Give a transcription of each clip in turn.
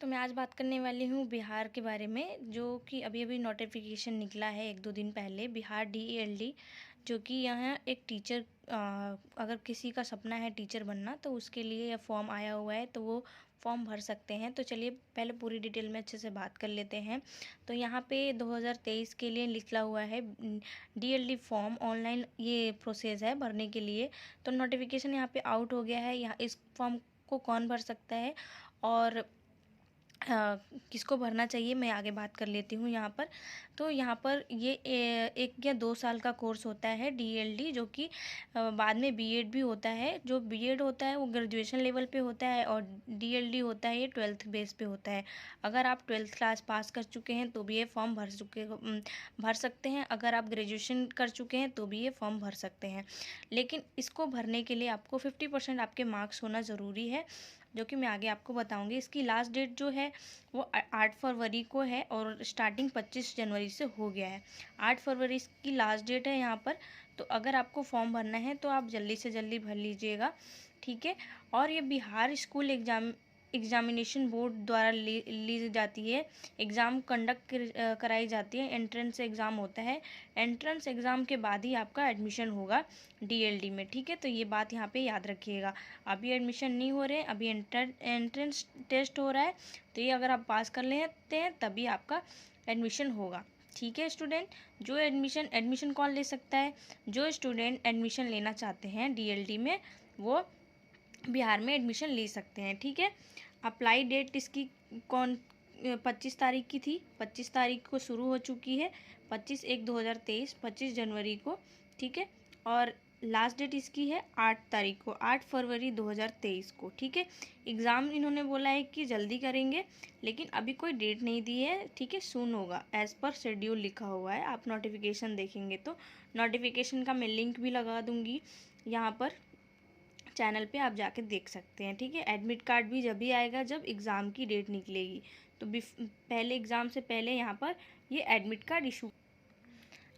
तो मैं आज बात करने वाली हूँ बिहार के बारे में, जो कि अभी-अभी नोटिफ़िकेशन निकला है 1-2 दिन पहले। बिहार डीईएलडी, जो कि यहाँ एक टीचर, अगर किसी का सपना है टीचर बनना तो उसके लिए यह फॉर्म आया हुआ है, तो वो फॉर्म भर सकते हैं। तो चलिए पहले पूरी डिटेल में अच्छे से बात कर लेते हैं। तो यहाँ पे 2023 के लिए निकला हुआ है डीएलडी फॉर्म ऑनलाइन, ये प्रोसेस है भरने के लिए। तो नोटिफ़िकेशन यहाँ पे आउट हो गया है। यहाँ इस फॉर्म को कौन भर सकता है और किसको भरना चाहिए, मैं आगे बात कर लेती हूँ यहाँ पर। तो यहाँ पर ये 1 या 2 साल का कोर्स होता है डीएलडी, जो कि बाद में बीएड भी होता है। जो बीएड होता है वो ग्रेजुएशन लेवल पे होता है और डीएलडी होता है ये 12th बेस पे होता है। अगर आप 12th क्लास पास कर चुके हैं तो भी ये फॉर्म भर सकते हैं। अगर आप ग्रेजुएशन कर चुके हैं तो भी ये फॉर्म भर सकते हैं। लेकिन इसको भरने के लिए आपको 50% आपके मार्क्स होना ज़रूरी है, जो कि मैं आगे आपको बताऊंगी। इसकी लास्ट डेट जो है वो 8 फरवरी को है और स्टार्टिंग 25 जनवरी से हो गया है। 8 फरवरी की लास्ट डेट है यहाँ पर। तो अगर आपको फॉर्म भरना है तो आप जल्दी से जल्दी भर लीजिएगा, ठीक है। और ये बिहार स्कूल एग्जामिनेशन बोर्ड द्वारा ली जाती है। एग्ज़ाम कंडक्ट कराई जाती है। एंट्रेंस एग्ज़ाम होता है। एंट्रेंस एग्ज़ाम के बाद ही आपका एडमिशन होगा डीएलडी में, ठीक है। तो ये बात यहाँ पे याद रखिएगा। अभी एडमिशन नहीं हो रहे हैं, अभी एंट्रेंस टेस्ट हो रहा है। तो ये अगर आप पास कर लेते हैं तभी आपका एडमिशन होगा, ठीक है स्टूडेंट। जो एडमिशन कौन ले सकता है? जो स्टूडेंट एडमिशन लेना चाहते हैं डीएलडी में, वो बिहार में एडमिशन ले सकते हैं, ठीक है। अप्लाई डेट इसकी कौन 25 तारीख की थी। 25 तारीख को शुरू हो चुकी है। 25/1/2023, 25 जनवरी को, ठीक है। और लास्ट डेट इसकी है 8 तारीख को, 8 फरवरी 2023 को, ठीक है। एग्ज़ाम इन्होंने बोला है कि जल्दी करेंगे, लेकिन अभी कोई डेट नहीं दी है, ठीक है। सून होगा, एज़ पर शेड्यूल लिखा हुआ है। आप नोटिफिकेशन देखेंगे तो नोटिफिकेशन का मैं लिंक भी लगा दूँगी यहाँ पर चैनल पे, आप जाके देख सकते हैं, ठीक है। एडमिट कार्ड भी जब भी आएगा जब एग्ज़ाम की डेट निकलेगी। तो पहले एग्ज़ाम से पहले यहाँ पर ये एडमिट कार्ड इशू।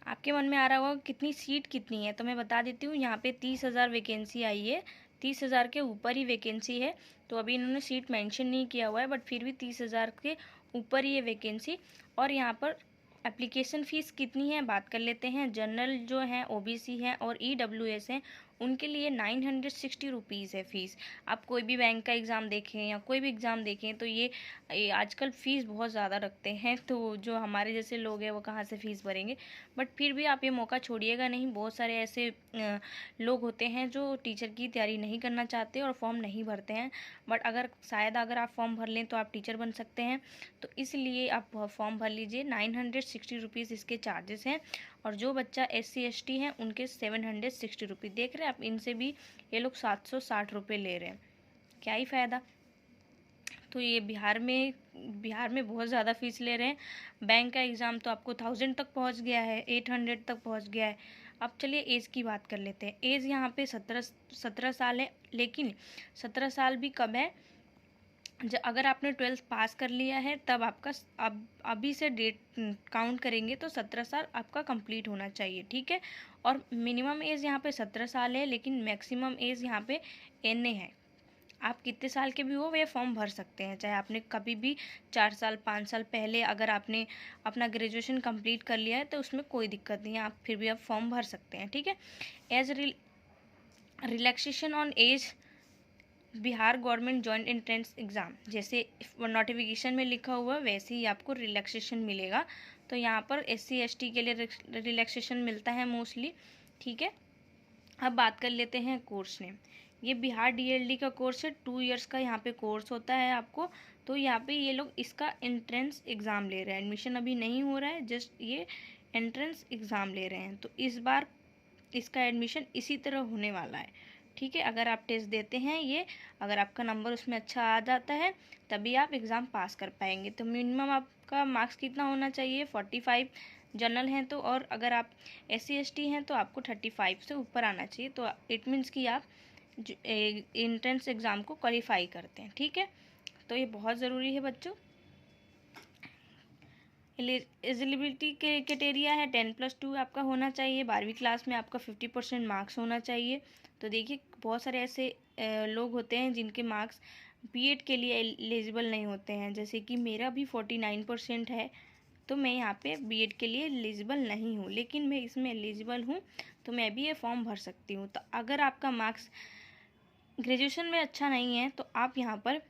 आपके मन में आ रहा होगा कितनी सीट कितनी है, तो मैं बता देती हूँ। यहाँ पे 30,000 वैकेंसी आई है। 30,000 के ऊपर ही वैकेंसी है। तो अभी इन्होंने सीट मेंशन नहीं किया हुआ है, बट फिर भी 30,000 के ऊपर ही है वैकेंसी। और यहाँ पर एप्लीकेशन फ़ीस कितनी है बात कर लेते हैं। जनरल जो हैं, ओबीसी हैं और ईडब्ल्यूएस हैं, उनके लिए 960 रुपीज़ है फ़ीस। आप कोई भी बैंक का एग्ज़ाम देखें या कोई भी एग्ज़ाम देखें तो ये आजकल फ़ीस बहुत ज़्यादा रखते हैं। तो जो हमारे जैसे लोग हैं वो कहाँ से फ़ीस भरेंगे। बट फिर भी आप ये मौका छोड़िएगा नहीं। बहुत सारे ऐसे लोग होते हैं जो टीचर की तैयारी नहीं करना चाहते और फॉर्म नहीं भरते हैं, बट अगर आप फॉर्म भर लें तो आप टीचर बन सकते हैं। तो इसलिए आप फॉर्म भर लीजिए। 960 रुपीज़ इसके चार्जेस हैं। और जो बच्चा SC ST हैं उनके 760 रुपीज़। देख रहे हैं आप, इनसे भी ये लोग 760 रुपये ले रहे हैं। क्या ही फ़ायदा। तो ये बिहार में बहुत ज़्यादा फ़ीस ले रहे हैं। बैंक का एग्ज़ाम तो आपको 1000 तक पहुंच गया है, 800 तक पहुंच गया है। अब चलिए एज की बात कर लेते हैं। एज यहाँ पे 17 साल है। लेकिन 17 साल भी कब है? अगर आपने 12th पास कर लिया है तब आपका अब अभी से डेट काउंट करेंगे तो 17 साल आपका कंप्लीट होना चाहिए, ठीक है। और मिनिमम एज यहाँ पे 17 साल है, लेकिन मैक्सिमम एज यहाँ पे NA है। आप कितने साल के भी हो वे फॉर्म भर सकते हैं, चाहे आपने कभी भी 4 साल 5 साल पहले अगर आपने अपना ग्रेजुएशन कंप्लीट कर लिया है तो उसमें कोई दिक्कत नहीं है। आप फिर भी आप फॉर्म भर सकते हैं, ठीक है। Age relaxation on age Bihar government joint entrance exam, जैसे नोटिफिकेशन में लिखा हुआ वैसे ही आपको रिलैक्सेशन मिलेगा। तो यहाँ पर SC ST के लिए रिलैक्सेशन मिलता है मोस्टली, ठीक है। अब बात कर लेते हैं कोर्स नेम। ये बिहार डीएलडी का कोर्स है। 2 इयर्स का यहाँ पे कोर्स होता है आपको। तो यहाँ पे ये लोग इसका एंट्रेंस एग्ज़ाम ले रहे हैं। एडमिशन अभी नहीं हो रहा है, जस्ट ये एंट्रेंस एग्ज़ाम ले रहे हैं। तो इस बार इसका एडमिशन इसी तरह होने वाला है, ठीक है। अगर आप टेस्ट देते हैं अगर आपका नंबर उसमें अच्छा आ जाता है तभी आप एग्ज़ाम पास कर पाएंगे। तो मिनिमम आपका मार्क्स कितना होना चाहिए? 45 जनरल हैं तो, और अगर आप SC ST हैं तो आपको 35 से ऊपर आना चाहिए। तो इट मीन्स कि आप एंट्रेंस एग्ज़ाम को क्वालिफाई करते हैं, ठीक है। तो ये बहुत ज़रूरी है बच्चों। एलिजिबिलिटी के क्राइटेरिया है 10+2 आपका होना चाहिए। 12वीं क्लास में आपका 50% मार्क्स होना चाहिए। तो देखिए बहुत सारे ऐसे लोग होते हैं जिनके मार्क्स बीएड के लिए एलिजिबल नहीं होते हैं। जैसे कि मेरा भी 49% है, तो मैं यहाँ पे बीएड के लिए एलिजिबल नहीं हूँ, लेकिन मैं इसमें एलिजिबल हूँ, तो मैं भी ये फॉर्म भर सकती हूँ। तो अगर आपका मार्क्स ग्रेजुएशन में अच्छा नहीं है तो आप यहाँ पर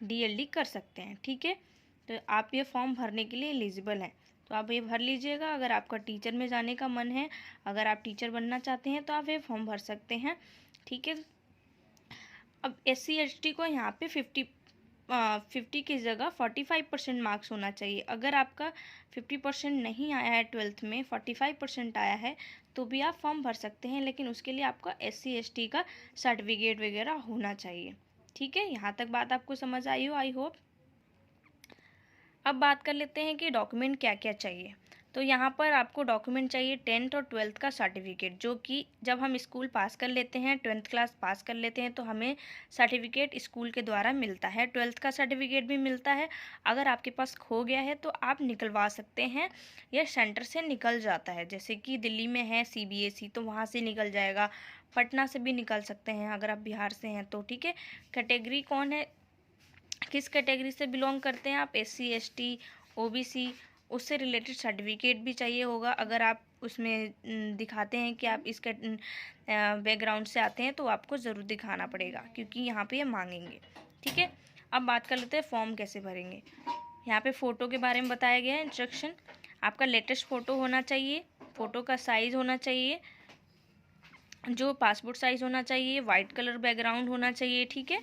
डीएलडी कर सकते हैं, ठीक है। तो आप ये फॉर्म भरने के लिए एलिजिबल हैं, तो आप ये भर लीजिएगा। अगर आपका टीचर में जाने का मन है, अगर आप टीचर बनना चाहते हैं, तो आप ये फॉर्म भर सकते हैं, ठीक है। अब SC ST को यहाँ पे 50 की जगह 45% मार्क्स होना चाहिए। अगर आपका 50% नहीं आया है, 12th में 45% आया है, तो भी आप फॉर्म भर सकते हैं, लेकिन उसके लिए आपका SC ST का सर्टिफिकेट वगैरह होना चाहिए, ठीक है। यहाँ तक बात आपको समझ आई हो, आई होप। अब बात कर लेते हैं कि डॉक्यूमेंट क्या क्या चाहिए। तो यहाँ पर आपको डॉक्यूमेंट चाहिए 10th और 12th का सर्टिफिकेट, जो कि जब हम स्कूल पास कर लेते हैं, 12th क्लास पास कर लेते हैं, तो हमें सर्टिफिकेट स्कूल के द्वारा मिलता है। 12th का सर्टिफिकेट भी मिलता है। अगर आपके पास खो गया है तो आप निकलवा सकते हैं, यह सेंटर से निकल जाता है। जैसे कि दिल्ली में है CBSE, तो वहाँ से निकल जाएगा। पटना से भी निकल सकते हैं अगर आप बिहार से हैं तो, ठीक है। कैटेगरी कौन है, किस कैटेगरी से बिलोंग करते हैं आप, SC ST OBC, उससे रिलेटेड सर्टिफिकेट भी चाहिए होगा। अगर आप उसमें दिखाते हैं कि आप इसके बैकग्राउंड से आते हैं, तो आपको ज़रूर दिखाना पड़ेगा, क्योंकि यहाँ पे ये मांगेंगे, ठीक है। अब बात कर लेते हैं फॉर्म कैसे भरेंगे। यहाँ पे फ़ोटो के बारे में बताया गया है इंस्ट्रक्शन। आपका लेटेस्ट फ़ोटो होना चाहिए, फ़ोटो का साइज़ होना चाहिए जो पासपोर्ट साइज़ होना चाहिए, वाइट कलर बैकग्राउंड होना चाहिए, ठीक है।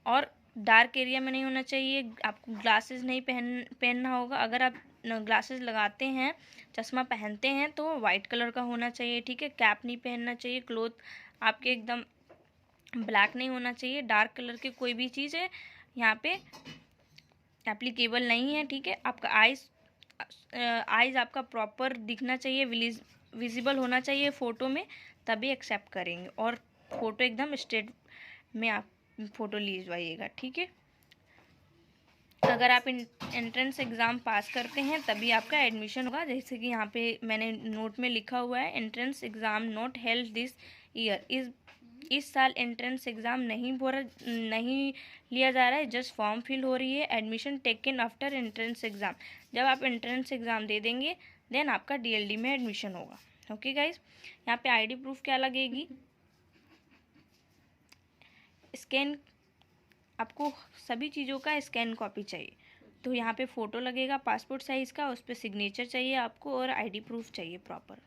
और डार्क एरिया में नहीं होना चाहिए। आपको ग्लासेस नहीं पहनना होगा। अगर आप ग्लासेस लगाते हैं, चश्मा पहनते हैं, तो वाइट कलर का होना चाहिए, ठीक है। कैप नहीं पहनना चाहिए। क्लोथ आपके एकदम ब्लैक नहीं होना चाहिए। डार्क कलर की कोई भी चीज़ है यहाँ पे एप्लीकेबल नहीं है, ठीक है। आपका आइज़ आपका प्रॉपर दिखना चाहिए, विजिबल होना चाहिए फ़ोटो में, तभी एक्सेप्ट करेंगे। और फ़ोटो एकदम स्ट्रेट में आप फ़ोटो लीजवाइएगा, ठीक है। अगर आप एंट्रेंस एग्ज़ाम पास करते हैं तभी आपका एडमिशन होगा। जैसे कि यहाँ पे मैंने नोट में लिखा हुआ है, entrance exam not held this year. इस साल एंट्रेंस एग्ज़ाम नहीं लिया जा रहा है, जस्ट फॉर्म फिल हो रही है। Admission taken after entrance exam, जब आप एंट्रेंस एग्ज़ाम दे देंगे देन आपका DLD में एडमिशन होगा। ओके गाइज, यहाँ पे ID प्रूफ क्या लगेगी, स्कैन, आपको सभी चीज़ों का स्कैन कॉपी चाहिए। तो यहाँ पे फ़ोटो लगेगा पासपोर्ट साइज़ का, उस पर सिग्नेचर चाहिए आपको, और ID प्रूफ चाहिए प्रॉपर।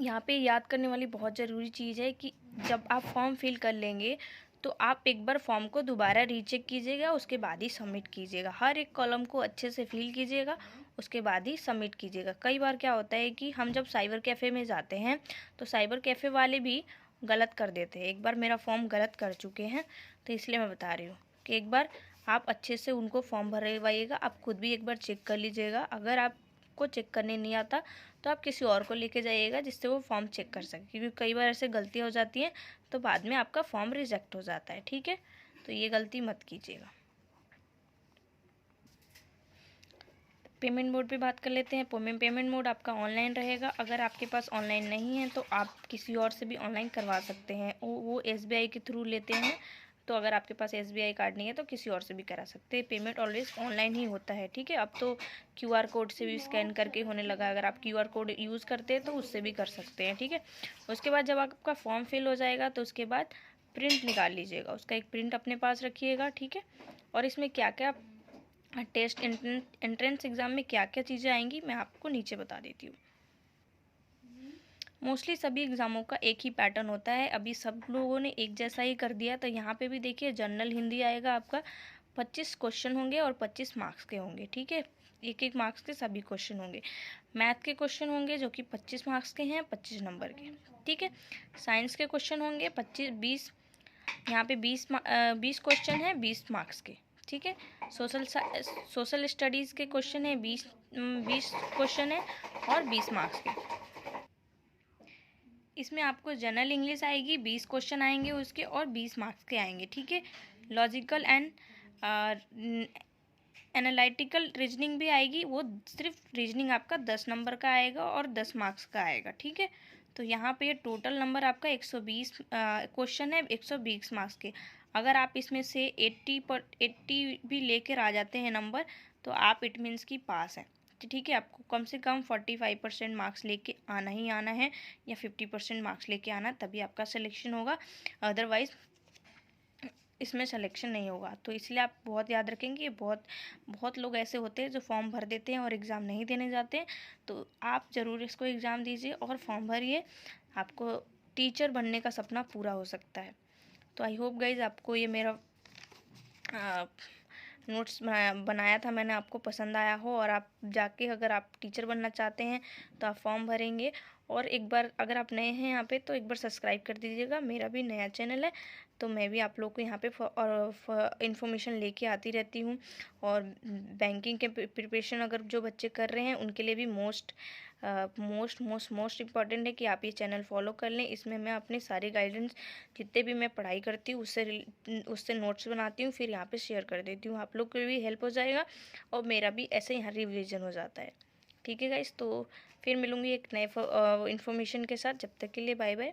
यहाँ पे याद करने वाली बहुत ज़रूरी चीज़ है कि जब आप फॉर्म फिल कर लेंगे तो आप एक बार फॉर्म को दोबारा रीचेक कीजिएगा, उसके बाद ही सबमिट कीजिएगा। हर एक कॉलम को अच्छे से फिल कीजिएगा, उसके बाद ही सबमिट कीजिएगा। कई बार क्या होता है कि हम जब साइबर कैफ़े में जाते हैं तो साइबर कैफ़े वाले भी गलत कर देते हैं। एक बार मेरा फॉर्म गलत कर चुके हैं, तो इसलिए मैं बता रही हूँ कि एक बार आप अच्छे से उनको फॉर्म भरवाइएगा। आप खुद भी एक बार चेक कर लीजिएगा। अगर आपको चेक करने नहीं आता तो आप किसी और को लेके जाइएगा जिससे वो फॉर्म चेक कर सके, क्योंकि कई बार ऐसे गलतियाँ हो जाती हैं तो बाद में आपका फॉर्म रिजेक्ट हो जाता है, ठीक है। तो ये गलती मत कीजिएगा। पेमेंट मोड पे बात कर लेते हैं। पेमेंट मोड आपका ऑनलाइन रहेगा। अगर आपके पास ऑनलाइन नहीं है तो आप किसी और से भी ऑनलाइन करवा सकते हैं। वो SBI के थ्रू लेते हैं, तो अगर आपके पास SBI कार्ड नहीं है तो किसी और से भी करा सकते हैं। पेमेंट ऑलवेज ऑनलाइन ही होता है, ठीक है। अब तो QR कोड से भी स्कैन करके होने लगा। अगर आप QR कोड यूज़ करते हैं तो उससे भी कर सकते हैं, ठीक है। उसके बाद जब आपका फॉर्म फिल हो जाएगा तो उसके बाद प्रिंट निकाल लीजिएगा। उसका एक प्रिंट अपने पास रखिएगा, ठीक है। और इसमें क्या क्या टेस्ट एंट्रेंस एग्ज़ाम में क्या क्या चीज़ें आएंगी मैं आपको नीचे बता देती हूँ। मोस्टली सभी एग्ज़ामों का एक ही पैटर्न होता है। अभी सब लोगों ने एक जैसा ही कर दिया, तो यहाँ पे भी देखिए जनरल हिंदी आएगा आपका। 25 क्वेश्चन होंगे और 25 मार्क्स के होंगे, ठीक है। एक एक मार्क्स के सभी क्वेश्चन होंगे। मैथ के क्वेश्चन होंगे जो कि 25 मार्क्स के हैं, 25 नंबर के, ठीक है। साइंस के क्वेश्चन होंगे 20, यहाँ पे 20 क्वेश्चन है 20 मार्क्स के, ठीक है। सोशल स्टडीज़ के क्वेश्चन है 20 क्वेश्चन है और 20 मार्क्स के। इसमें आपको जनरल इंग्लिश आएगी, 20 क्वेश्चन आएंगे उसके और 20 मार्क्स के आएंगे, ठीक है। लॉजिकल एंड एनालिटिकल रीजनिंग भी आएगी, वो सिर्फ रीजनिंग आपका 10 नंबर का आएगा और 10 मार्क्स का आएगा, ठीक है। तो यहाँ पे टोटल नंबर आपका 120 क्वेश्चन है 120 मार्क्स के। अगर आप इसमें से 80 भी लेकर आ जाते हैं नंबर, तो आप इट मीन्स की पास हैं। तो ठीक है, आपको कम से कम 45% मार्क्स लेके आना ही आना है, या 50% मार्क्स लेके आना, तभी आपका सिलेक्शन होगा, अदरवाइज़ इसमें सिलेक्शन नहीं होगा। तो इसलिए आप बहुत याद रखेंगे, बहुत लोग ऐसे होते हैं जो फॉर्म भर देते हैं और एग्ज़ाम नहीं देने जाते हैं। तो आप ज़रूर इसको एग्ज़ाम दीजिए और फॉर्म भरिए, आपको टीचर बनने का सपना पूरा हो सकता है। तो आई होप गाइज आपको ये मेरा नोट्स बनाया था मैंने, आपको पसंद आया हो, और आप जाके अगर आप टीचर बनना चाहते हैं तो आप फॉर्म भरेंगे। और एक बार अगर आप नए हैं यहाँ पे तो एक बार सब्सक्राइब कर दीजिएगा, मेरा भी नया चैनल है, तो मैं भी आप लोग को यहाँ पे इन्फॉर्मेशन लेके आती रहती हूँ। और बैंकिंग के प्रिपरेशन अगर जो बच्चे कर रहे हैं उनके लिए भी मोस्ट इम्पॉर्टेंट है कि आप ये चैनल फॉलो कर लें। इसमें मैं अपने सारे गाइडेंस जितने भी मैं पढ़ाई करती हूँ उससे नोट्स बनाती हूँ, फिर यहाँ पे शेयर कर देती हूँ, आप लोग को भी हेल्प हो जाएगा और मेरा भी ऐसे यहाँ रिविज़न हो जाता है। ठीक है गाइस, तो फिर मिलूँगी एक नए इन्फॉर्मेशन के साथ, जब तक के लिए बाय बाय।